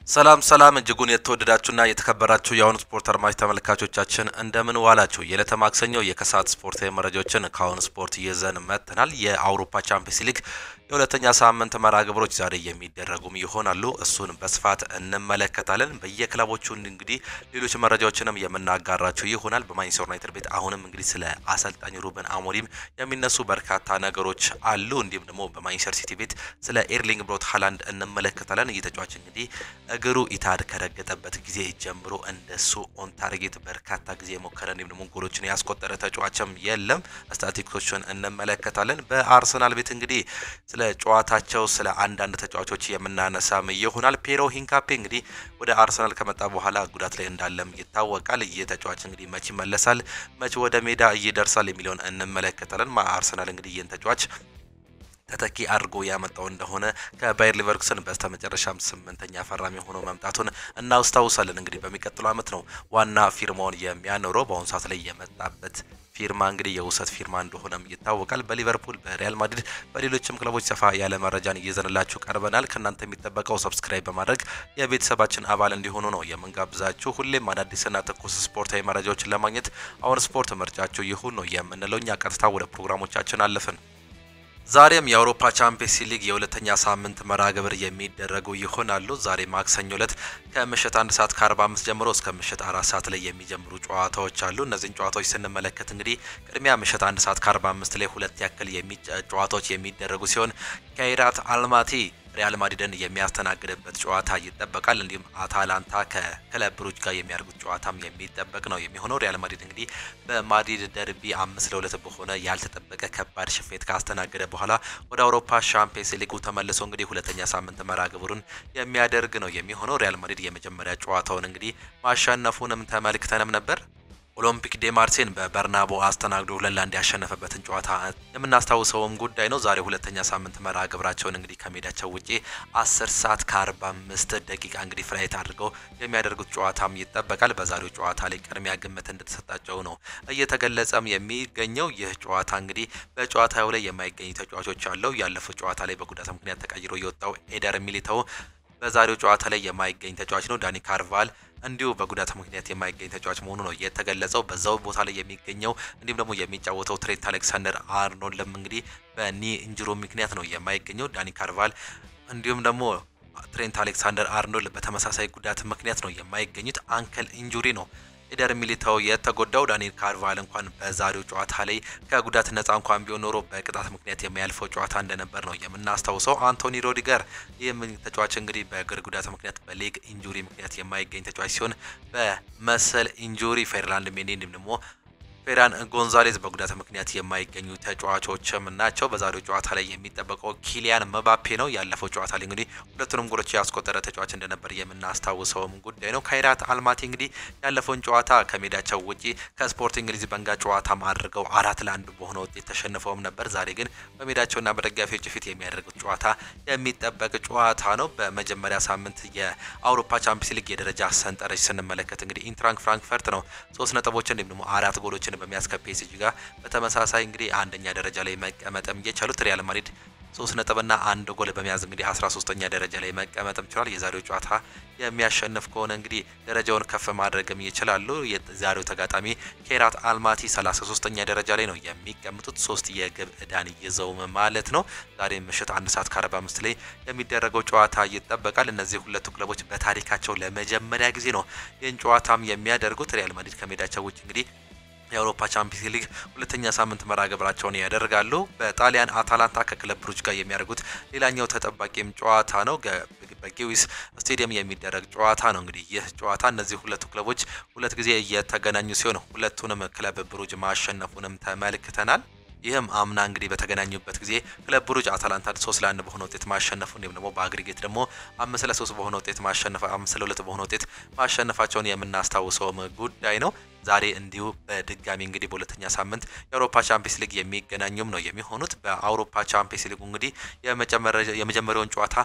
ሰላም እጅጉን የተወደዳችሁና የተከበራችሁ የአሁኑ ስፖርት አድማጭ ተመልካቾቻችን እንደምን ዋላችሁ። የዕለተ ማክሰኞ የከሰዓት ስፖርታዊ መረጃዎችን ከአሁኑ ስፖርት ይዘን መጥተናል። የአውሮፓ ቻምፒየንስ ሊግ የሁለተኛ ሳምንት መርሃ ግብሮች ዛሬ የሚደረጉም ይሆናሉ። እሱን በስፋት እንመለከታለን። በየክለቦቹ እንግዲህ ሌሎች መረጃዎችንም የምናጋራችሁ ይሆናል። በማንቸስተር ዩናይትድ ቤት አሁንም እንግዲህ ስለ አሰልጣኝ ሩበን አሞሪም የሚነሱ በርካታ ነገሮች አሉ። እንዲሁም ደግሞ በማንቸስተር ሲቲ ቤት ስለ ኤርሊንግ ብሮት ሃላንድ እንመለከታለን። እየተጫዋች እንግዲህ እግሩ ኢታድ ከረገጠበት ጊዜ ጀምሮ እንደሱ ኦን ታርጌት በርካታ ጊዜ ሞከረ እንዲሁም ደግሞ ጎሎችን ያስቆጠረ ተጫዋችም የለም። ስታቲስቲክሶችን እንመለከታለን። በአርሰናል ቤት እንግዲህ ስለ ጨዋታቸው ስለ አንዳንድ ተጫዋቾች የምናነሳም ይሆናል። ፔሮ ሂንካፔ እንግዲህ ወደ አርሰናል ከመጣ በኋላ ጉዳት ላይ እንዳለም ይታወቃል። የተጫዋች እንግዲህ መቼ ይመለሳል፣ መቼ ወደ ሜዳ ይደርሳል የሚለውን እንመለከታለን። አርሰናል እንግዲህ ይህን ተጫዋች ተተኪ አድርጎ ያመጣው እንደሆነ ከባየር ሊቨርኩሰን በስተመጨረሻም 8ኛ ፈራሚ ሆኖ መምጣቱን እናውስታውሳለን። እንግዲህ በሚቀጥለው አመት ነው ዋና ፊርማውን የሚያኖረው። በአሁኑ ሰዓት ላይ የመጣበት ፊርማ እንግዲህ የውሰት ፊርማ እንደሆነም ይታወቃል። በሊቨርፑል በሪያል ማድሪድ በሌሎችም ክለቦች ሰፋ ያለ መረጃን ይዘንላችሁ ቀርበናል። ከናንተ የሚጠበቀው ሰብስክራይብ በማድረግ የቤተሰባችን አባል እንዲሆኑ ነው የምንጋብዛችሁ። ሁሌም አዳዲስና ትኩስ ስፖርታዊ መረጃዎችን ለማግኘት አሁን ስፖርት ምርጫችሁ ይሁን ነው የምንለው። እኛ ቀጥታ ወደ ፕሮግራሞቻችን አለፍን። ዛሬም የአውሮፓ ቻምፒየንስ ሊግ የሁለተኛ ሳምንት መርሃ ግብር የሚደረጉ ይሆናሉ። ዛሬ ማክሰኞ ዕለት ከምሽት 1 ሰዓት ከ45 ጀምሮ እስከ ምሽት 4 ሰዓት ላይ የሚጀምሩ ጨዋታዎች አሉ። እነዚህን ጨዋታዎች ስንመለከት እንግዲህ ቅድሚያ ምሽት 1 ሰዓት ከ45 ላይ ሁለት ያክል ጨዋታዎች የሚደረጉ ሲሆን ካይራት አልማቲ ሪያል ማድሪድን የሚያስተናግድበት ጨዋታ ይጠበቃል። እንዲሁም አታላንታ ከክለብ ብሩጅ ጋር የሚያደርጉት ጨዋታም የሚጠበቅ ነው የሚሆነው። ሪያል ማድሪድ እንግዲህ በማድሪድ ደርቢ 5-2 በሆነ ያልተጠበቀ ከባድ ሽፌት ካስተናገደ በኋላ ወደ አውሮፓ ቻምፒየንስ ሊጉ ተመልሶ እንግዲህ ሁለተኛ ሳምንት መርሃ ግብሩን የሚያደርግ ነው የሚሆነው። ሪያል ማድሪድ የመጀመሪያ ጨዋታውን እንግዲህ ማሸነፉንም ተመልክተንም ነበር። ኦሎምፒክ ዴ ማርሴን በበርናቦ አስተናግዶ 2-1 ያሸነፈበትን ጨዋታ የምናስታውሰውም ጉዳይ ነው። ዛሬ ሁለተኛ ሳምንት መርሃ ግብራቸውን እንግዲህ ከሜዳቸው ውጪ 10 ሰዓት ከ45 ደቂቃ እንግዲህ ፍላይት አድርገው የሚያደርጉት ጨዋታም ይጠበቃል። በዛሬው ጨዋታ ላይ ቅድሚያ ግምት እንደተሰጣቸው ነው እየተገለጸም የሚገኘው። ይህ ጨዋታ እንግዲህ በጨዋታው ላይ የማይገኙ ተጫዋቾች አለው። ያለፈው ጨዋታ ላይ በጉዳት ምክንያት ተቀይሮ የወጣው ኤደር ሚሊታው በዛሬው ጨዋታ ላይ የማይገኝ ተጫዋች ነው። ዳኒ ካርቫል እንዲሁ በጉዳት ምክንያት የማይገኝ ተጫዋች መሆኑ ነው የተገለጸው። በዛው ቦታ ላይ የሚገኘው እንዲሁም ደግሞ የሚጫወተው ትሬንት አሌክሳንደር አርኖልድም እንግዲህ በኒ ኢንጁሪ ምክንያት ነው የማይገኘው። ዳኒ ካርቫል እንዲሁም ደግሞ ትሬንት አሌክሳንደር አርኖልድ በተመሳሳይ ጉዳት ምክንያት ነው የማይገኙት። አንከል ኢንጁሪ ነው ኤደር ሚሊታው የተጎዳው። ዳኒ ካርቫል እንኳን በዛሬው ጨዋታ ላይ ከጉዳት ነፃ እንኳን ቢሆን ኖሮ በቅጣት ምክንያት የሚያልፈው ጨዋታ እንደነበር ነው የምናስታውሰው። አንቶኒ ሮዲገር ይህም ተጫዋች እንግዲህ በእግር ጉዳት ምክንያት በሌግ ኢንጁሪ ምክንያት የማይገኝ ተጫዋች ሲሆን በመሰል ኢንጁሪ ፌርላንድ ሜንዲ እንዲሁም ደግሞ ፌራን ጎንዛሌዝ በጉዳት ምክንያት የማይገኙ ተጫዋቾችም ናቸው። በዛሬው ጨዋታ ላይ የሚጠበቀው ኪሊያን መባፔ ነው። ያለፈው ጨዋታ ላይ እንግዲህ ሁለቱንም ጎሎች ያስቆጠረ ተጫዋች እንደነበር የምናስታውሰውም ጉዳይ ነው። ካይራት አልማቲ እንግዲህ ያለፈውን ጨዋታ ከሜዳቸው ውጪ ከስፖርቲንግ ሊዝበን ጋር ጨዋታ አድርገው 4-1 በሆነ ውጤት ተሸንፈውም ነበር። ዛሬ ግን በሜዳቸውና በደጋፊዎች ፊት የሚያደርጉት ጨዋታ የሚጠበቅ ጨዋታ ነው። በመጀመሪያ ሳምንት የአውሮፓ ቻምፒየንስ ሊግ የደረጃ ሰንጠረዥ ስንመለከት እንግዲህ ኢንትራንክ ፍራንክፈርት ነው 3 ነጥቦችን እንዲሁም ደግሞ 4 ጎሎችን በሚያስከብ ፒኤስጂ ጋር በተመሳሳይ እንግዲህ አንደኛ ደረጃ ላይ መቀመጥም የቻሉት ሪያል ማድሪድ 3 ነጥብና 1 ጎል በመያዝ እንግዲህ 13ኛ ደረጃ ላይ መቀመጥም ችሏል። የዛሬው ጨዋታ የሚያሸንፍ ከሆነ እንግዲህ ደረጃውን ከፍ ማድረግም ይችላሉ። የዛሬው ተጋጣሚ ካይራት አልማቲ 33ኛ ደረጃ ላይ ነው የሚቀመጡት 3 የግብ ዕዳን ይዘው ማለት ነው። ዛሬ ምሽት 1 ሰዓት ከ45 ላይ የሚደረገው ጨዋታ ይጠበቃል። እነዚህ ሁለቱ ክለቦች በታሪካቸው ለመጀመሪያ ጊዜ ነው ይህን ጨዋታም የሚያደርጉት። ሪያል ማድሪድ ከሜዳቸው ውጭ እንግዲህ የአውሮፓ ቻምፒየንስ ሊግ ሁለተኛ ሳምንት መርሃ ግብራቸውን ያደርጋሉ። በጣሊያን አታላንታ ከክለብ ብሩጅ ጋር የሚያደርጉት ሌላኛው ተጠባቂም ጨዋታ ነው። በጊዊስ ስቴዲየም የሚደረግ ጨዋታ ነው። እንግዲህ ይህ ጨዋታ እነዚህ ሁለቱ ክለቦች ሁለት ጊዜ እየተገናኙ ሲሆን ሁለቱንም ክለብ ብሩጅ ማሸነፉንም ተመልክተናል። ይህም አምና እንግዲህ በተገናኙበት ጊዜ ክለብ ብሩጅ አታላንታን 3-1 በሆነ ውጤት ማሸነፉ እንዲሁም ደግሞ በአግሪጌት ደግሞ 5-3 በሆነ ውጤት ማሸነፍ 5-2 በሆነ ውጤት ማሸነፋቸውን የምናስታውሰው ጉዳይ ነው። ዛሬ እንዲሁ በድጋሚ እንግዲህ በሁለተኛ ሳምንት የአውሮፓ ቻምፒየንስ ሊግ የሚገናኙም ነው የሚሆኑት። በአውሮፓ ቻምፒየንስ ሊግ እንግዲህ የመጀመሪያውን ጨዋታ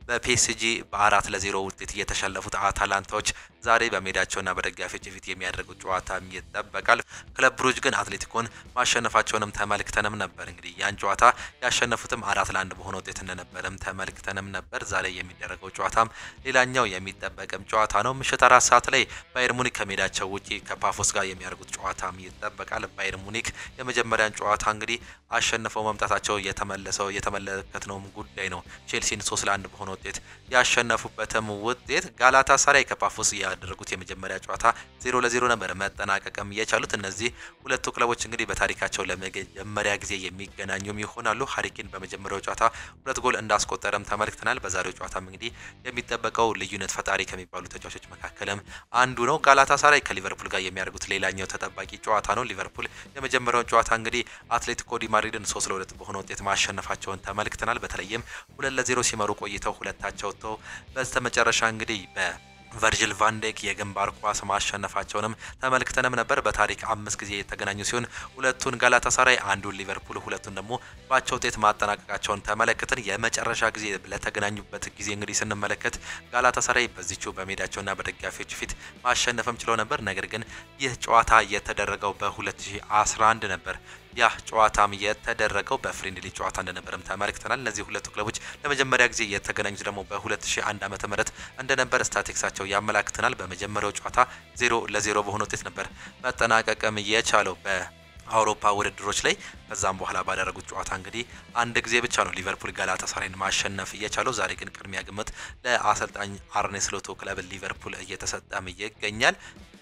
በፒኤስጂ በ4-0 ውጤት እየተሸነፉት አታላንታዎች ዛሬ በሜዳቸውና በደጋፊዎች ፊት የሚያደርጉት ጨዋታ ይጠበቃል። ክለብ ብሩጅ ግን አትሌቲኮን ማሸነፋቸውንም ተመልክተናል። ተመልክተንም ነበር። እንግዲህ ያን ጨዋታ ያሸነፉትም 4-1 በሆነ ውጤት እንደነበረም ተመልክተንም ነበር። ዛሬ የሚደረገው ጨዋታም ሌላኛው የሚጠበቅም ጨዋታ ነው። ምሽት 4 ሰዓት ላይ ባየር ሙኒክ ከሜዳቸው ውጪ ከፓፎስ ጋር የሚያደርጉት ጨዋታም ይጠበቃል። ባየር ሙኒክ የመጀመሪያን ጨዋታ እንግዲህ አሸንፈው መምጣታቸው የተመለከትነው ጉዳይ ነው። ቼልሲን 3-1 በሆነ ውጤት ያሸነፉበትም ውጤት ጋላታሳራይ ከፓፎስ ያደረጉት የመጀመሪያ ጨዋታ 0-0 ነበር መጠናቀቅም የቻሉት። እነዚህ ሁለቱ ክለቦች እንግዲህ በታሪካቸው ለመጀመሪያ ጊዜ የሚገናኙም ይሆናሉ። ሃሪኬን በመጀመሪያው ጨዋታ 2 ጎል እንዳስቆጠረም ተመልክተናል። በዛሬው ጨዋታም እንግዲህ የሚጠበቀው ልዩነት ፈጣሪ ከሚባሉ ተጫዋቾች መካከልም አንዱ ነው። ጋላታሳራይ ከሊቨርፑል ጋር የሚያደርጉት ሌላኛው ተጠባቂ ጨዋታ ነው። ሊቨርፑል የመጀመሪያውን ጨዋታ እንግዲህ አትሌቲኮ ዲ ማድሪድን 3-2 በሆነ ውጤት ማሸነፋቸውን ተመልክተናል። በተለይም 2-0 ሲመሩ ቆይተው ሁለታቸው ተው በስተመጨረሻ እንግዲህ ቨርጂል ቫንዴክ የግንባር ኳስ ማሸነፋቸውንም ተመልክተንም ነበር። በታሪክ 5 ጊዜ የተገናኙ ሲሆን ሁለቱን ጋላታሳራይ አንዱን ሊቨርፑል ሁለቱን ደግሞ ባቻ ውጤት ማጠናቀቃቸውን ተመለከትን። የመጨረሻ ጊዜ ለተገናኙበት ጊዜ እንግዲህ ስንመለከት ጋላታሳራይ በዚቹ በሜዳቸውና በደጋፊዎች ፊት ማሸነፍም ችለው ነበር። ነገር ግን ይህ ጨዋታ የተደረገው በ2011 ነበር። ያ ጨዋታም የተደረገው በፍሬንድሊ ጨዋታ እንደነበረም ተመልክተናል። እነዚህ ሁለቱ ክለቦች ለመጀመሪያ ጊዜ የተገናኙት ደግሞ በ2001 ዓመተ ምህረት እንደነበር ስታቲክሳቸው ያመላክተናል። በመጀመሪያው ጨዋታ 0-0 በሆነ ውጤት ነበር መጠናቀቅም የቻለው በአውሮፓ ውድድሮች ላይ። ከዛም በኋላ ባደረጉት ጨዋታ እንግዲህ አንድ ጊዜ ብቻ ነው ሊቨርፑል ጋላታሳራይን ማሸነፍ የቻለው። ዛሬ ግን ቅድሚያ ግምት ለአሰልጣኝ አርኔ ስሎት ክለብ ሊቨርፑል እየተሰጠም ይገኛል።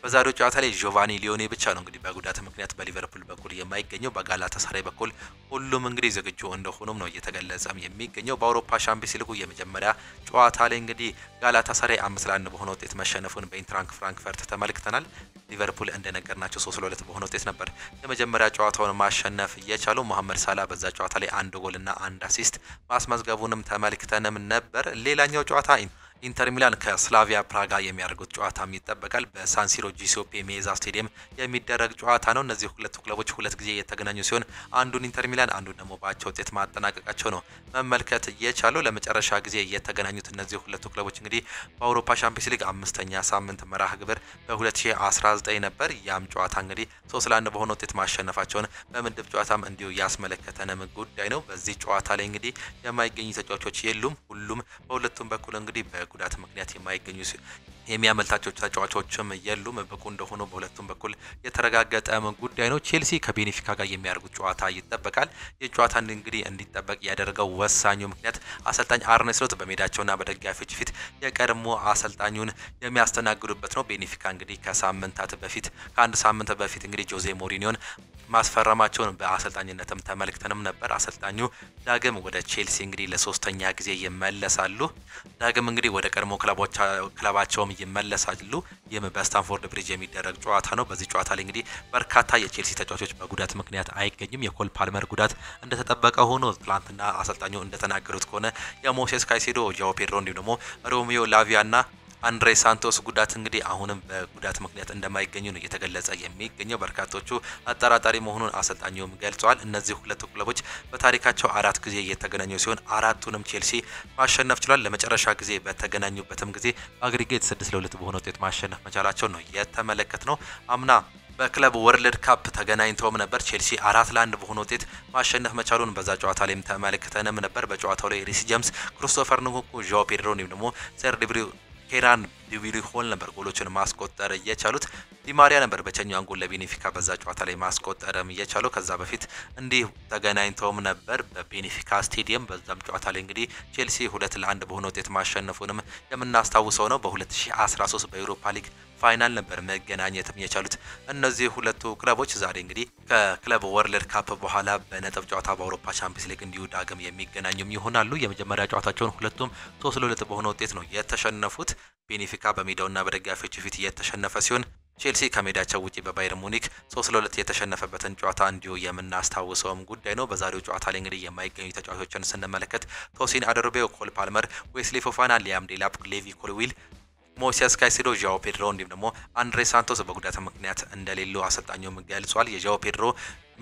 በዛሬው ጨዋታ ላይ ጆቫኒ ሊዮኔ ብቻ ነው እንግዲህ በጉዳት ምክንያት በሊቨርፑል በኩል የማይገኘው። በጋላታሳራይ በኩል ሁሉም እንግዲህ ዝግጁ እንደሆኑም ነው እየተገለጸም የሚገኘው። በአውሮፓ ሻምፒዮንስ ሊግ የመጀመሪያ ጨዋታ ላይ እንግዲህ ጋላታሳራይ 5-1 በሆነ ውጤት መሸነፉን በኢንትራንክ ፍራንክፈርት ተመልክተናል። ሊቨርፑል እንደነገርናቸው 3-2 በሆነ ውጤት ነበር የመጀመሪያ ጨዋታውን ማሸነፍ የቻለው። መሐመድ ሳላ በዛ ጨዋታ ላይ 1 ጎልና 1 አሲስት ማስመዝገቡንም ተመልክተንም ነበር። ሌላኛው ጨዋታ ኢንተር ሚላን ከስላቪያ ፕራጋ የሚያደርጉት ጨዋታም ይጠበቃል። በሳንሲሮ ጂሲኦፔ ሜዛ ስቴዲየም የሚደረግ ጨዋታ ነው። እነዚህ ሁለቱ ክለቦች 2 ጊዜ የተገናኙ ሲሆን አንዱን ኢንተር ሚላን አንዱን ደግሞ ባቻ ውጤት ማጠናቀቃቸው ነው መመልከት የቻለው። ለመጨረሻ ጊዜ የተገናኙት እነዚህ ሁለቱ ክለቦች እንግዲህ በአውሮፓ ሻምፒዮንስ ሊግ 5ኛ ሳምንት መርሃ ግብር በ2019 ነበር። ያም ጨዋታ እንግዲህ 3-1 በሆነ ውጤት ማሸነፋቸውን በምድብ ጨዋታም እንዲሁ ያስመለከተንም ጉዳይ ነው። በዚህ ጨዋታ ላይ እንግዲህ የማይገኙ ተጫዋቾች የሉም። ሁሉም በሁለቱም በኩል እንግዲህ በጉዳት ምክንያት የማይገኙ የሚያመልጣቸው ተጫዋቾችም የሉም። ብቁ እንደሆኑ በሁለቱም በኩል የተረጋገጠ ጉዳይ ነው። ቼልሲ ከቤኔፊካ ጋር የሚያደርጉት ጨዋታ ይጠበቃል። የጨዋታ እንግዲህ እንዲጠበቅ ያደረገው ወሳኙ ምክንያት አሰልጣኝ አርኔ ስሎት በሜዳቸውና በደጋፊዎች ፊት የቀድሞ አሰልጣኙን የሚያስተናግዱበት ነው። ቤኔፊካ እንግዲህ ከአንድ ሳምንት በፊት እንግዲህ ጆዜ ሞሪኒዮን ማስፈረማቸውን በአሰልጣኝነትም ተመልክተንም ነበር። አሰልጣኙ ዳግም ወደ ቼልሲ እንግዲህ ለሶስተኛ ጊዜ ይመለሳሉ። ዳግም እንግዲህ ወደ ቀድሞ ክለባቸውም ይመለሳሉ። ይህም በስታንፎርድ ብሪጅ የሚደረግ ጨዋታ ነው። በዚህ ጨዋታ ላይ እንግዲህ በርካታ የቼልሲ ተጫዋቾች በጉዳት ምክንያት አይገኙም። የኮል ፓልመር ጉዳት እንደተጠበቀ ሆኖ ትላንትና አሰልጣኙ እንደተናገሩት ከሆነ የሞሴስ ካይሴዶ፣ ጃኦ ፔድሮ እንዲሁም ደግሞ ሮሚዮ ላቪያና አንድሬ ሳንቶስ ጉዳት እንግዲህ አሁንም በጉዳት ምክንያት እንደማይገኙ ነው እየተገለጸ የሚገኘው። በርካቶቹ አጠራጣሪ መሆኑን አሰልጣኙም ገልጸዋል። እነዚህ ሁለቱ ክለቦች በታሪካቸው 4 ጊዜ እየተገናኙ ሲሆን 4ቱንም ቼልሲ ማሸነፍ ችሏል። ለመጨረሻ ጊዜ በተገናኙበትም ጊዜ አግሪጌት 6-2 በሆነ ውጤት ማሸነፍ መቻላቸው ነው የተመለከትነው። አምና በክለብ ወርልድ ካፕ ተገናኝተውም ነበር። ቼልሲ 4-1 በሆነ ውጤት ማሸነፍ መቻሉን በዛ ጨዋታ ላይም ተመልክተንም ነበር። በጨዋታው ላይ ሪስ ጄምስ፣ ክሪስቶፈር ንኩኩ፣ ዣኦ ፔድሮ እንዲሁም ደግሞ ኬራን ዲቪሪ ሆል ነበር ጎሎችን ማስቆጠር የቻሉት። ዲማሪያ ነበር ብቸኛውን ጎል ለቤኔፊካ በዛ ጨዋታ ላይ ማስቆጠርም የቻለው። ከዛ በፊት እንዲህ ተገናኝተውም ነበር በቤኔፊካ ስቴዲየም። በዛም ጨዋታ ላይ እንግዲህ ቼልሲ 2-1 በሆነ ውጤት ማሸነፉንም የምናስታውሰው ነው። በ2013 በዩሮፓ ሊግ ፋይናል ነበር መገናኘትም የቻሉት እነዚህ ሁለቱ ክለቦች። ዛሬ እንግዲህ ከክለብ ወርልድ ካፕ በኋላ በነጥብ ጨዋታ በአውሮፓ ቻምፒየንስ ሊግ እንዲሁ ዳግም የሚገናኙም ይሆናሉ። የመጀመሪያ ጨዋታቸውን ሁለቱም 3-2 በሆነ ውጤት ነው የተሸነፉት። ቤኔፊካ በሜዳውና በደጋፊዎች ፊት የተሸነፈ ሲሆን ቼልሲ ከሜዳቸው ውጪ በባየር ሙኒክ 3-2 የተሸነፈበትን ጨዋታ እንዲሁ የምናስታውሰውም ጉዳይ ነው። በዛሬው ጨዋታ ላይ እንግዲህ የማይገኙ ተጫዋቾችን ስንመለከት ቶሲን አደርቤው፣ ኮል ፓልመር፣ ዌስሊ ፎፋና፣ ሊያም ዴላፕ፣ ሌቪ ኮልዊል፣ ሞሴስ ካይሴዶ፣ ዣኦ ፔድሮ እንዲሁም ደግሞ አንድሬ ሳንቶስ በጉዳት ምክንያት እንደሌሉ አሰልጣኙም ገልጿል። የዣኦ ፔድሮ፣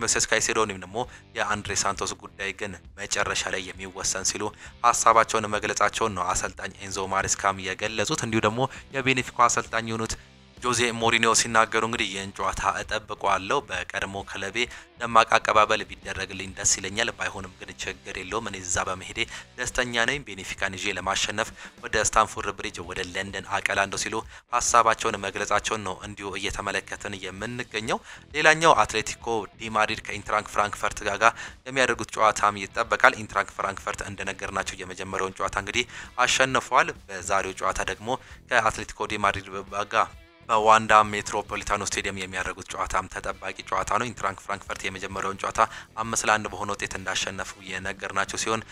ሞሴስ ካይሴዶ እንዲሁም ደግሞ የአንድሬ ሳንቶስ ጉዳይ ግን መጨረሻ ላይ የሚወሰን ሲሉ ሀሳባቸውን መግለጻቸውን ነው አሰልጣኝ ኤንዞ ማሬስካም የገለጹት። እንዲሁ ደግሞ የቤኔፊካ አሰልጣኝ የሆኑት ጆዜ ሞሪኒዮ ሲናገሩ እንግዲህ ይህን ጨዋታ እጠብቀዋለሁ በቀድሞ ክለቤ ደማቅ አቀባበል ቢደረግልኝ ደስ ይለኛል ባይሆንም ግን ችግር የለውም እኔ እዛ በመሄዴ ደስተኛ ነኝ ቤኔፊካን ይዤ ለማሸነፍ ወደ ስታንፎርድ ብሪጅ ወደ ለንደን አቀላለሁ ሲሉ ሀሳባቸውን መግለጻቸውን ነው እንዲሁ እየተመለከትን የምንገኘው። ሌላኛው አትሌቲኮ ዲ ማድሪድ ከኢንትራንክ ፍራንክፈርት ጋር የሚያደርጉት ጨዋታም ይጠበቃል። ኢንትራንክ ፍራንክፈርት እንደነገርናቸው የመጀመሪያውን ጨዋታ እንግዲህ አሸንፏል። በዛሬው ጨዋታ ደግሞ ከአትሌቲኮ ዲ ማድሪድ ጋር በዋንዳ ሜትሮፖሊታኖ ስቴዲየም የሚያደርጉት ጨዋታም ተጠባቂ ጨዋታ ነው። ኢንትራንክ ፍራንክፈርት የመጀመሪያውን ጨዋታ 5-1 በሆነ ውጤት እንዳሸነፉ የነገርናቸው ሲሆን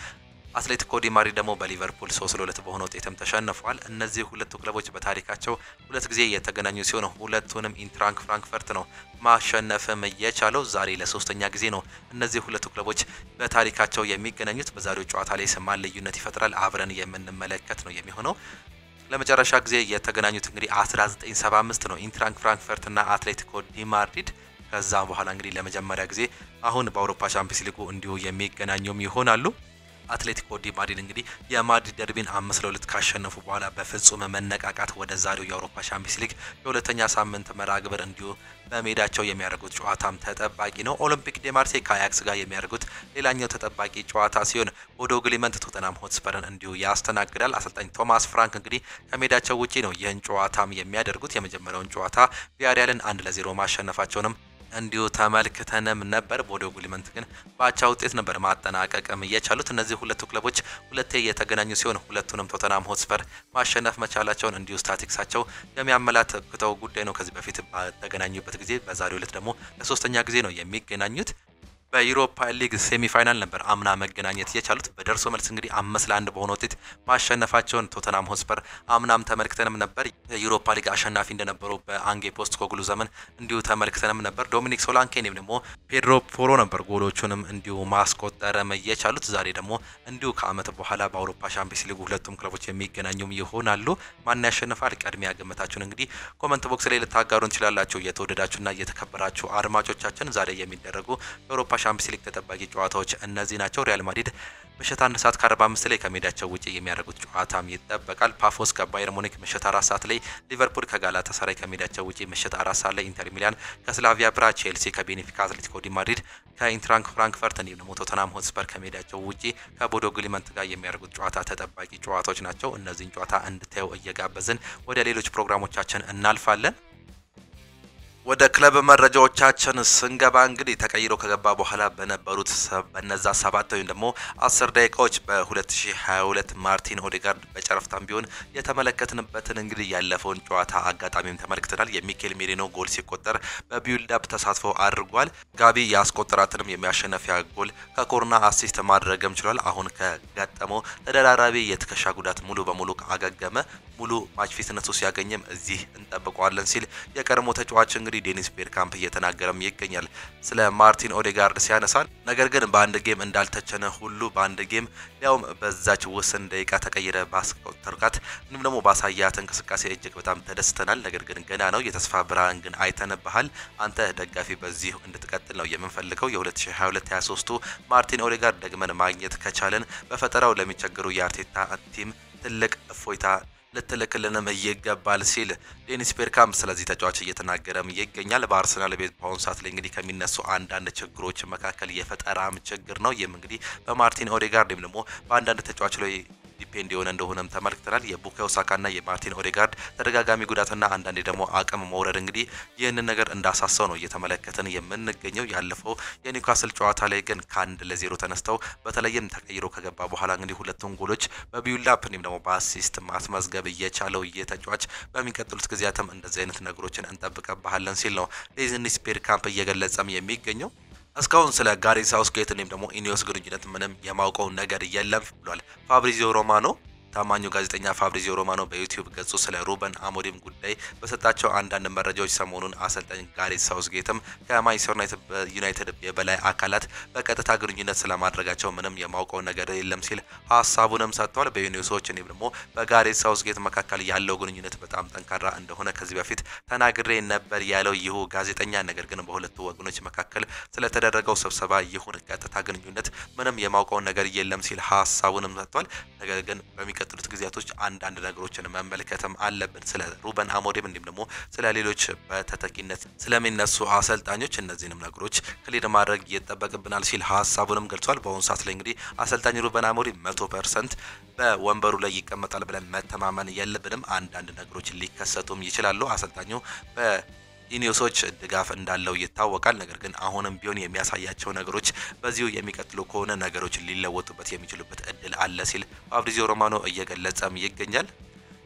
አትሌቲኮ ዲ ማድሪድ ደግሞ በሊቨርፑል 3-2 በሆነ ውጤትም ተሸንፈዋል። እነዚህ ሁለቱ ክለቦች በታሪካቸው ሁለት ጊዜ የተገናኙ ሲሆን ሁለቱንም ኢንትራንክ ፍራንክፈርት ነው ማሸነፍም የቻለው። ዛሬ ለሶስተኛ ጊዜ ነው እነዚህ ሁለቱ ክለቦች በታሪካቸው የሚገናኙት። በዛሬው ጨዋታ ላይ ስማን ልዩነት ይፈጥራል አብረን የምንመለከት ነው የሚሆነው። ለመጨረሻ ጊዜ የተገናኙት እንግዲህ 1975 ነው ኢንትራንክ ፍራንክፈርት እና አትሌቲኮ ዲ ማድሪድ። ከዛ በኋላ እንግዲህ ለመጀመሪያ ጊዜ አሁን በአውሮፓ ቻምፒየንስ ሊጉ እንዲሁ የሚገናኙም ይሆናሉ። አትሌቲኮ ዲ ማድሪድ እንግዲህ የማድሪድ ደርቢን 5-2 ካሸነፉ በኋላ በፍጹም መነቃቃት ወደ ዛሬው የአውሮፓ ቻምፒየንስ ሊግ የሁለተኛ ሳምንት መራግብር እንዲሁ በሜዳቸው የሚያደርጉት ጨዋታም ተጠባቂ ነው። ኦሎምፒክ ዲ ማርሴይ ከአያክስ ጋር የሚያደርጉት ሌላኛው ተጠባቂ ጨዋታ ሲሆን ቦዶ ግሊመንት ቶተናም ሆትስፐርን እንዲሁ ያስተናግዳል። አሰልጣኝ ቶማስ ፍራንክ እንግዲህ ከሜዳቸው ውጪ ነው ይህን ጨዋታም የሚያደርጉት። የመጀመሪያውን ጨዋታ ቪያሪያልን 1-0 ማሸነፋቸውንም እንዲሁ ተመልክተንም ነበር። ቦዶ ግሊመንት ግን ባቻ ውጤት ነበር ማጠናቀቅም የቻሉት። እነዚህ ሁለቱ ክለቦች ሁለቴ የተገናኙ ሲሆን ሁለቱንም ቶተናም ሆትስፐር ማሸነፍ መቻላቸውን እንዲሁ ስታቲክሳቸው የሚያመላክተው ጉዳይ ነው። ከዚህ በፊት በተገናኙበት ጊዜ በዛሬው ዕለት ደግሞ ለሶስተኛ ጊዜ ነው የሚገናኙት። በዩሮፓ ሊግ ሴሚፋይናል ነበር አምና መገናኘት የቻሉት። በደርሶ መልስ እንግዲህ 5-1 በሆነ ውጤት ማሸነፋቸውን ቶተናም ሆትስፐር አምናም ተመልክተንም ነበር። የዩሮፓ ሊግ አሸናፊ እንደነበሩ በአንጌ ፖስት ኮግሉ ዘመን እንዲሁ ተመልክተንም ነበር። ዶሚኒክ ሶላንኬ ደግሞ ፔድሮ ፖሮ ነበር ጎሎቹንም እንዲሁ ማስቆጠርም የቻሉት። ዛሬ ደግሞ እንዲሁ ከአመት በኋላ በአውሮፓ ቻምፒየንስ ሊግ ሁለቱም ክለቦች የሚገናኙም ይሆናሉ። ማን ያሸንፋል? ቀድሚያ ግምታችሁን እንግዲህ ኮሜንት ቦክስ ላይ ልታጋሩ እንችላላችሁ። የተወደዳችሁና የተከበራችሁ አድማጮቻችን ዛሬ የሚደረጉ የአውሮፓ ቻምፒየንስ ሊግ ተጠባቂ ጨዋታዎች እነዚህ ናቸው። ሪያል ማድሪድ ምሽት 1:45 ላይ ከሜዳቸው ውጪ የሚያደርጉት ጨዋታም ይጠበቃል። ፓፎስ ከባየር ሙኒክ ምሽት 4 ሰዓት ላይ፣ ሊቨርፑል ከጋላታሳራይ ከሜዳቸው ውጪ ምሽት 4 ሰዓት ላይ፣ ኢንተር ሚላን ከስላቪያ ብራ፣ ቼልሲ ከቤኔፊካ፣ አትሌቲኮ ዲ ማድሪድ ከኢንትራንክ ፍራንክፈርት እንዲሁም ደግሞ ቶተናም ሆትስፐር ከሜዳቸው ውጪ ከቦዶ ግሊመንት ጋር የሚያደርጉት ጨዋታ ተጠባቂ ጨዋታዎች ናቸው። እነዚህን ጨዋታ እንድታዩ እየጋበዝን ወደ ሌሎች ፕሮግራሞቻችን እናልፋለን። ወደ ክለብ መረጃዎቻችን ስንገባ እንግዲህ ተቀይሮ ከገባ በኋላ በነበሩት በነዛ 7 ወይም ደግሞ 10 ደቂቃዎች በ2022 ማርቲን ኦዴጋርድ በጨረፍታም ቢሆን የተመለከትንበትን እንግዲህ ያለፈውን ጨዋታ አጋጣሚም ተመልክተናል። የሚኬል ሜሪኖ ጎል ሲቆጠር በቢልድ አፕ ተሳትፎ አድርጓል። ጋቢ ያስቆጠራትንም የሚያሸነፊያ ጎል ከኮርና አሲስት ማድረግም ችሏል። አሁን ከገጠመው ተደራራቢ የትከሻ ጉዳት ሙሉ በሙሉ አገገመ። ሙሉ ማች ፊትነሱ ሲያገኝም እዚህ እንጠብቀዋለን ሲል የቀድሞ ተጫዋች እንግዲህ ዴኒስ ቤርካምፕ እየተናገረም ይገኛል ስለ ማርቲን ኦዴጋርድ ሲያነሳል። ነገር ግን በአንድ ጌም እንዳልተቸነ ሁሉ በአንድ ጌም ያውም በዛች ውስን ደቂቃ ተቀይረ ባስቆጠርካት እንንም ደግሞ ባሳያት እንቅስቃሴ እጅግ በጣም ተደስተናል። ነገር ግን ገና ነው፣ የተስፋ ብርሃን ግን አይተንብሃል። አንተ ደጋፊ በዚህ እንድትቀጥል ነው የምንፈልገው። የ2022-23 ማርቲን ኦዴጋርድ ደግመን ማግኘት ከቻለን በፈጠራው ለሚቸገሩ የአርቴታ ቲም ትልቅ እፎይታ ልትልክልንም ይገባል ሲል ዴኒስ ቤርካምፕ ስለዚህ ተጫዋች እየተናገረም ይገኛል። በአርሰናል ቤት በአሁኑ ሰዓት ላይ እንግዲህ ከሚነሱ አንዳንድ ችግሮች መካከል የፈጠራም ችግር ነው። ይህም እንግዲህ በማርቲን ኦዴጋርድ ወይም ደግሞ በአንዳንድ ተጫዋች ላይ ዲፔንድ የሆነ እንደሆነም ተመልክተናል። የቡካዮ ሳካና የማርቲን ኦዴጋርድ ተደጋጋሚ ጉዳትና አንዳንዴ ደግሞ አቅም መውረድ እንግዲህ ይህንን ነገር እንዳሳሰው ነው እየተመለከትን የምንገኘው። ያለፈው የኒውካስል ጨዋታ ላይ ግን ከ1-0 ተነስተው በተለይም ተቀይሮ ከገባ በኋላ እንግዲህ ሁለቱን ጎሎች በቢልድ አፕ እንዲሁም ደግሞ በአሲስት ማስመዝገብ እየቻለው የተጫዋች በሚቀጥሉት ጊዜያትም እንደዚህ አይነት ነገሮችን እንጠብቀባለን ሲል ነው ዴኒስ ቤርካምፕ እየገለጸም የሚገኘው። እስካሁን ስለ ጋሬት ሳውዝጌት እንዲሁም ደግሞ ኢኒዮስ ግንኙነት ምንም የማውቀው ነገር የለም ብሏል ፋብሪዚዮ ሮማኖ። ታማኙ ጋዜጠኛ ፋብሪዚዮ ሮማኖ በዩቲዩብ ገጹ ስለ ሩበን አሞሪም ጉዳይ በሰጣቸው አንዳንድ መረጃዎች ሰሞኑን አሰልጣኝ ጋሬት ሳውዝጌትም ከማንቸስተር ዩናይትድ የበላይ አካላት በቀጥታ ግንኙነት ስለማድረጋቸው ምንም የማውቀው ነገር የለም ሲል ሀሳቡንም ሰጥቷል። በዩኒዮሶች እንዲሁም ደግሞ በጋሬት ሳውዝጌት መካከል ያለው ግንኙነት በጣም ጠንካራ እንደሆነ ከዚህ በፊት ተናግሬ ነበር ያለው ይሁ ጋዜጠኛ፣ ነገር ግን በሁለቱ ወገኖች መካከል ስለተደረገው ስብሰባ ይሁን ቀጥታ ግንኙነት ምንም የማውቀው ነገር የለም ሲል ሀሳቡንም ሰጥቷል። ነገር ግን በሚቀጥሉት ጊዜያቶች አንዳንድ ነገሮችን መመልከትም አለብን። ስለ ሩበን አሞሪም እንዲሁም ደግሞ ስለ ሌሎች በተተኪነት ስለሚነሱ አሰልጣኞች እነዚህንም ነገሮች ክሊር ማድረግ ይጠበቅብናል ሲል ሀሳቡንም ገልጿል። በአሁኑ ሰዓት ላይ እንግዲህ አሰልጣኝ ሩበን አሞሪም 100% በወንበሩ ላይ ይቀመጣል ብለን መተማመን የለብንም። አንዳንድ ነገሮች ሊከሰቱም ይችላሉ። አሰልጣኙ ኢኒዮሶች ድጋፍ እንዳለው ይታወቃል። ነገር ግን አሁንም ቢሆን የሚያሳያቸው ነገሮች በዚሁ የሚቀጥሉ ከሆነ ነገሮች ሊለወጡበት የሚችሉበት እድል አለ ሲል ፋብሪዚዮ ሮማኖ እየገለጸም ይገኛል።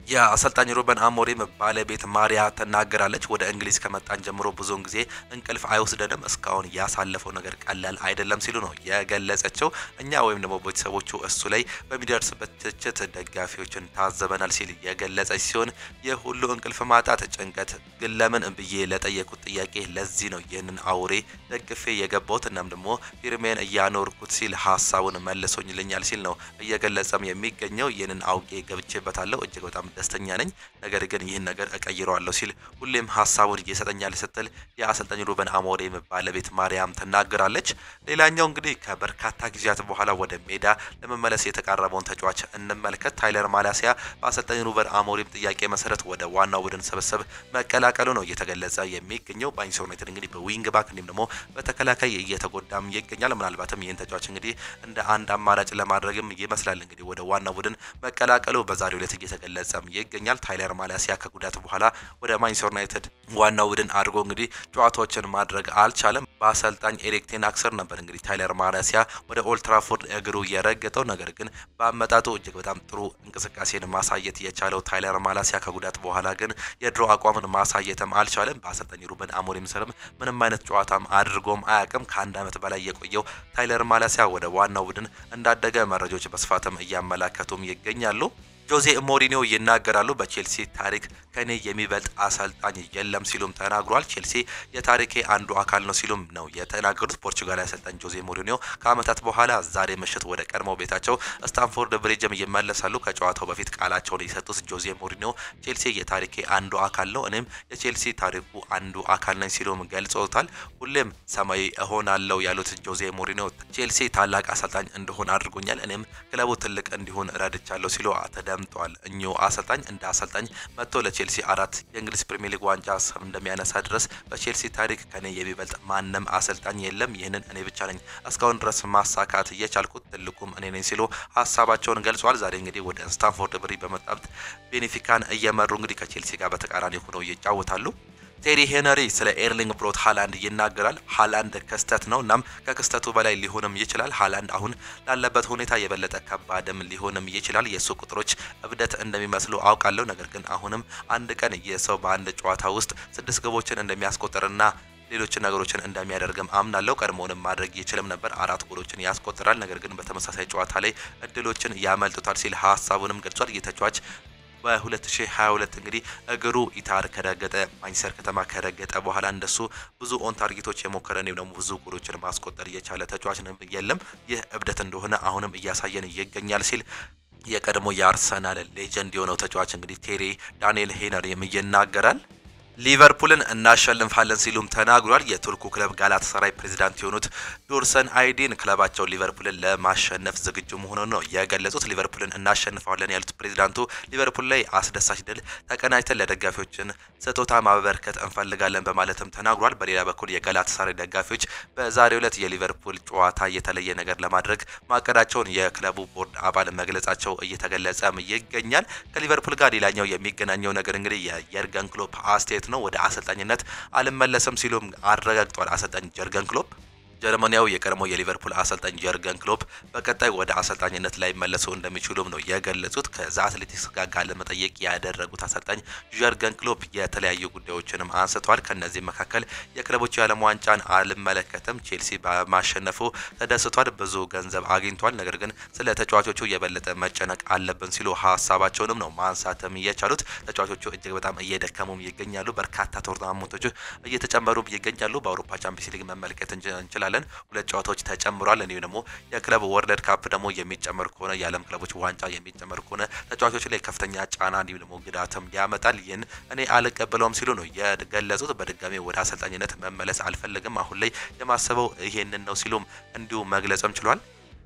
የአሰልጣኝ ሩበን አሞሪም ባለቤት ማሪያ ተናገራለች። ወደ እንግሊዝ ከመጣን ጀምሮ ብዙውን ጊዜ እንቅልፍ አይወስደንም፣ እስካሁን ያሳለፈው ነገር ቀላል አይደለም ሲሉ ነው የገለጸችው። እኛ ወይም ደግሞ ቤተሰቦቹ እሱ ላይ በሚደርስበት ትችት ደጋፊዎችን ታዘበናል ሲል የገለጸች ሲሆን የሁሉ እንቅልፍ ማጣት ጭንቀት ግን ለምን ብዬ ለጠየቁት ጥያቄ ለዚህ ነው ይህንን አውሬ ደግፌ የገባሁት እናም ደግሞ ፊርሜን እያኖርኩት ሲል ሀሳቡን መልሶኝልኛል ሲል ነው እየገለጸም የሚገኘው። ይህንን አውቄ ገብቼበታለሁ፣ እጅግ በጣም ደስተኛ ነኝ፣ ነገር ግን ይህን ነገር እቀይረዋለሁ ሲል ሁሌም ሀሳቡን እየሰጠኛል ስትል የአሰልጣኝ ሩበን አሞሪም ባለቤት ማርያም ተናገራለች። ሌላኛው እንግዲህ ከበርካታ ጊዜያት በኋላ ወደ ሜዳ ለመመለስ የተቃረበውን ተጫዋች እንመልከት። ታይለር ማላሲያ በአሰልጣኝ ሩበን አሞሪም ጥያቄ መሰረት ወደ ዋናው ቡድን ስብስብ መቀላቀሉ ነው እየተገለጸ የሚገኘው። ማንቸስተር ዩናይትድ እንግዲህ በዊንግ ባክ እንዲሁም ደግሞ በተከላካይ እየተጎዳም ይገኛል። ምናልባትም ይህን ተጫዋች እንግዲህ እንደ አንድ አማራጭ ለማድረግም ይመስላል እንግዲህ ወደ ዋናው ቡድን መቀላቀሉ በዛሬው ዕለት እየተገለጸ ይገኛል። ታይለር ማላሲያ ከጉዳት በኋላ ወደ ማንቸስተር ዩናይትድ ዋናው ቡድን አድርጎ እንግዲህ ጨዋታዎችን ማድረግ አልቻለም። በአሰልጣኝ ኤሪክ ቴን ሃግ ስር ነበር እንግዲህ ታይለር ማላሲያ ወደ ኦልድ ትራፎርድ እግሩ የረገጠው። ነገር ግን በአመጣጡ እጅግ በጣም ጥሩ እንቅስቃሴን ማሳየት የቻለው ታይለር ማላሲያ ከጉዳት በኋላ ግን የድሮ አቋምን ማሳየትም አልቻለም። በአሰልጣኝ ሩበን አሞሪም ስርም ምንም አይነት ጨዋታም አድርጎም አያውቅም። ከአንድ አመት በላይ የቆየው ታይለር ማላሲያ ወደ ዋናው ቡድን እንዳደገ መረጃዎች በስፋትም እያመላከቱም ይገኛሉ። ጆዜ ሞሪኒዮ ይናገራሉ። በቼልሲ ታሪክ ከኔ የሚበልጥ አሰልጣኝ የለም ሲሉም ተናግሯል። ቼልሲ የታሪኬ አንዱ አካል ነው ሲሉም ነው የተናገሩት። ፖርቹጋላዊ አሰልጣኝ ጆዜ ሞሪኒዮ ከአመታት በኋላ ዛሬ ምሽት ወደ ቀድሞው ቤታቸው ስታንፎርድ ብሪጅም ይመለሳሉ። ከጨዋታው በፊት ቃላቸውን የሰጡት ጆዜ ሞሪኒዮ ቼልሲ የታሪኬ አንዱ አካል ነው፣ እኔም የቼልሲ ታሪኩ አንዱ አካል ነኝ ሲሉም ገልጸውታል። ሁሌም ሰማያዊ እሆናለሁ ያሉት ጆዜ ሞሪኒዮ ቼልሲ ታላቅ አሰልጣኝ እንደሆነ አድርጎኛል፣ እኔም ክለቡ ትልቅ እንዲሆን ረድቻለሁ ሲሉ ተደምጧል። እኚሁ አሰልጣኝ እንደ አሰልጣኝ መጥቶ ለቼልሲ 4 የእንግሊዝ ፕሪሚየር ሊግ ዋንጫ እንደሚያነሳ ድረስ በቼልሲ ታሪክ ከኔ የሚበልጥ ማንም አሰልጣኝ የለም፣ ይህንን እኔ ብቻ ነኝ እስካሁን ድረስ ማሳካት የቻልኩት፣ ትልቁም እኔ ነኝ ሲሉ ሀሳባቸውን ገልጿል። ዛሬ እንግዲህ ወደ ስታንፎርድ ብሪጅ በመጣት ቤኔፊካን እየመሩ እንግዲህ ከቼልሲ ጋር በተቃራኒ ሆነው ይጫወታሉ። ቴሪ ሄነሪ ስለ ኤርሊንግ ብሮት ሃላንድ ይናገራል። ሃላንድ ክስተት ነው፣ እናም ከክስተቱ በላይ ሊሆንም ይችላል። ሃላንድ አሁን ላለበት ሁኔታ የበለጠ ከባድም ሊሆንም ይችላል። የሱ ቁጥሮች እብደት እንደሚመስሉ አውቃለሁ፣ ነገር ግን አሁንም አንድ ቀን የሰው በአንድ ጨዋታ ውስጥ 6 ግቦችን እንደሚያስቆጥርና ሌሎች ነገሮችን እንደሚያደርግም አምናለሁ። ቀድሞውንም ማድረግ ይችልም ነበር፣ 4 ጎሎችን ያስቆጥራል፣ ነገር ግን በተመሳሳይ ጨዋታ ላይ እድሎችን ያመልጡታል ሲል ሀሳቡንም ገልጿል። የተጫዋች በ2022 እንግዲህ እግሩ ኢታር ከረገጠ ማንቸስተር ከተማ ከረገጠ በኋላ እንደሱ ብዙ ኦን ታርጌቶች የሞከረ ነው ደግሞ ብዙ ጎሎችን ማስቆጠር የቻለ ተጫዋች የለም። ይህ እብደት እንደሆነ አሁንም እያሳየን ይገኛል ሲል የቀድሞ የአርሰናል ሌጀንድ የሆነው ተጫዋች እንግዲህ ቴሪ ዳንኤል ሄነሪም ይናገራል። ሊቨርፑልን እናሸንፋለን ሲሉም ተናግሯል። የቱርኩ ክለብ ጋላታሳራይ ፕሬዚዳንት የሆኑት ዱርሰን አይዲን ክለባቸው ሊቨርፑልን ለማሸነፍ ዝግጁ መሆኑን ነው የገለጹት። ሊቨርፑልን እናሸንፋለን ያሉት ፕሬዚዳንቱ ሊቨርፑል ላይ አስደሳች ድል ተቀናጅተን ለደጋፊዎችን ስጦታ ማበርከት እንፈልጋለን በማለትም ተናግሯል። በሌላ በኩል የጋላታሳራይ ደጋፊዎች በዛሬው ዕለት የሊቨርፑል ጨዋታ የተለየ ነገር ለማድረግ ማቀዳቸውን የክለቡ ቦርድ አባል መግለጻቸው እየተገለጸም ይገኛል። ከሊቨርፑል ጋር ሌላኛው የሚገናኘው ነገር እንግዲህ የየርገን ክሎፕ አስተያየት ነው። ወደ አሰልጣኝነት አልመለስም ሲሉም አረጋግጧል። አሰልጣኝ የርገን ክሎፕ ጀርመኒያው የቀድሞ የሊቨርፑል አሰልጣኝ የርገን ክሎፕ በቀጣይ ወደ አሰልጣኝነት ላይ መለሱ እንደሚችሉም ነው የገለጹት። ከዛ አትሌቲክስ ጋር ለመጠየቅ ያደረጉት አሰልጣኝ የርገን ክሎፕ የተለያዩ ጉዳዮችንም አንስተዋል። ከነዚህ መካከል የክለቦቹ የዓለም ዋንጫን አልመለከተም፣ ቼልሲ በማሸነፉ ተደስቷል፣ ብዙ ገንዘብ አግኝቷል፣ ነገር ግን ስለ ተጫዋቾቹ የበለጠ መጨነቅ አለብን ሲሉ ሀሳባቸውንም ነው ማንሳትም የቻሉት። ተጫዋቾቹ እጅግ በጣም እየደከሙም ይገኛሉ። በርካታ ቶርናመንቶች እየተጨመሩም ይገኛሉ። በአውሮፓ ቻምፒየንስ ሊግ መመልከት እንችላለን። 2 ጨዋታዎች ተጨምሯል። እንዲሁ ደግሞ የክለብ ወርልድ ካፕ ደግሞ የሚጨመር ከሆነ የዓለም ክለቦች ዋንጫ የሚጨመር ከሆነ ተጫዋቾች ላይ ከፍተኛ ጫና እንዲሁ ደግሞ ጉዳትም ያመጣል። ይህን እኔ አልቀበለውም ሲሉ ነው የገለጹት። በድጋሚ ወደ አሰልጣኝነት መመለስ አልፈልግም፣ አሁን ላይ የማሰበው ይሄንን ነው ሲሉም እንዲሁ መግለጽም ችሏል።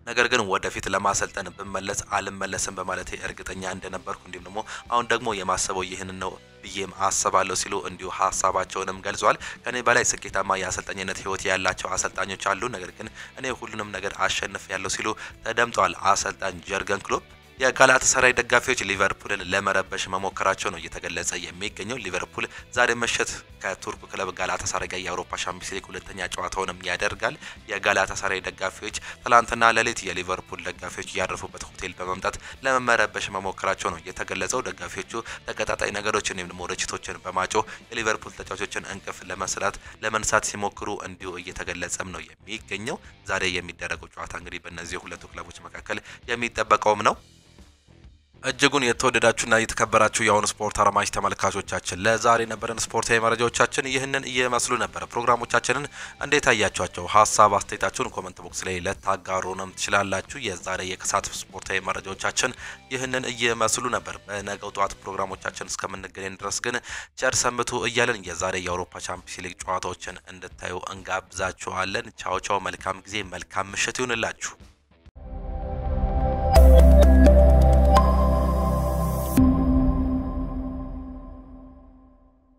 ነገር ግን ወደፊት ለማሰልጠን ብመለስ አልመለስም በማለት እርግጠኛ እንደነበርኩ እንዲሁም ደግሞ አሁን ደግሞ የማሰበው ይህንን ነው ብዬም አስባለሁ ሲሉ እንዲሁ ሀሳባቸውንም ገልጿል። ከኔ በላይ ስኬታማ የአሰልጣኝነት ህይወት ያላቸው አሰልጣኞች አሉ፣ ነገር ግን እኔ ሁሉንም ነገር አሸንፌያለሁ ሲሉ ተደምጧል። አሰልጣኝ ጀርገን ክሎፕ የጋላታሳራይ ደጋፊዎች ሊቨርፑልን ለመረበሽ መሞከራቸው ነው እየተገለጸ የሚገኘው። ሊቨርፑል ዛሬ ምሽት ከቱርክ ክለብ ጋላታሳራይ ጋር የአውሮፓ ቻምፒየንስ ሊግ ሁለተኛ ጨዋታውንም ያደርጋል። የጋላታሳራይ ደጋፊዎች ትላንትና ሌሊት የሊቨርፑል ደጋፊዎች ያረፉበት ሆቴል በመምጣት ለመረበሽ መሞከራቸው ነው የተገለጸው። ደጋፊዎቹ ተቀጣጣይ ነገሮችን ወይም ደግሞ ርችቶችን በማጮህ የሊቨርፑል ተጫዋቾችን እንቅፍ ለመንሳት ሲሞክሩ እንዲሁ እየተገለጸም ነው የሚገኘው። ዛሬ የሚደረገው ጨዋታ እንግዲህ በእነዚህ ሁለቱ ክለቦች መካከል የሚጠበቀውም ነው። እጅጉን የተወደዳችሁና የተከበራችሁ የአሁኑ ስፖርት አድማጭ ተመልካቾቻችን ለዛሬ ነበረን ስፖርታዊ መረጃዎቻችን ይህንን እየመስሉ ነበር። ፕሮግራሞቻችንን እንዴት አያችኋቸው? ሀሳብ አስተያየታችሁን ኮሜንት ቦክስ ላይ ልታጋሩንም ትችላላችሁ። የዛሬ የከሳት ስፖርታዊ መረጃዎቻችን ይህንን እየመስሉ ነበር። በነገው ጠዋት ፕሮግራሞቻችን እስከምንገናኝ ድረስ ግን ቸር ሰንብቱ እያለን የዛሬ የአውሮፓ ቻምፒየንስ ሊግ ጨዋታዎችን እንድታዩ እንጋብዛችኋለን። ቻው ቻው። መልካም ጊዜ፣ መልካም ምሽት ይሁንላችሁ።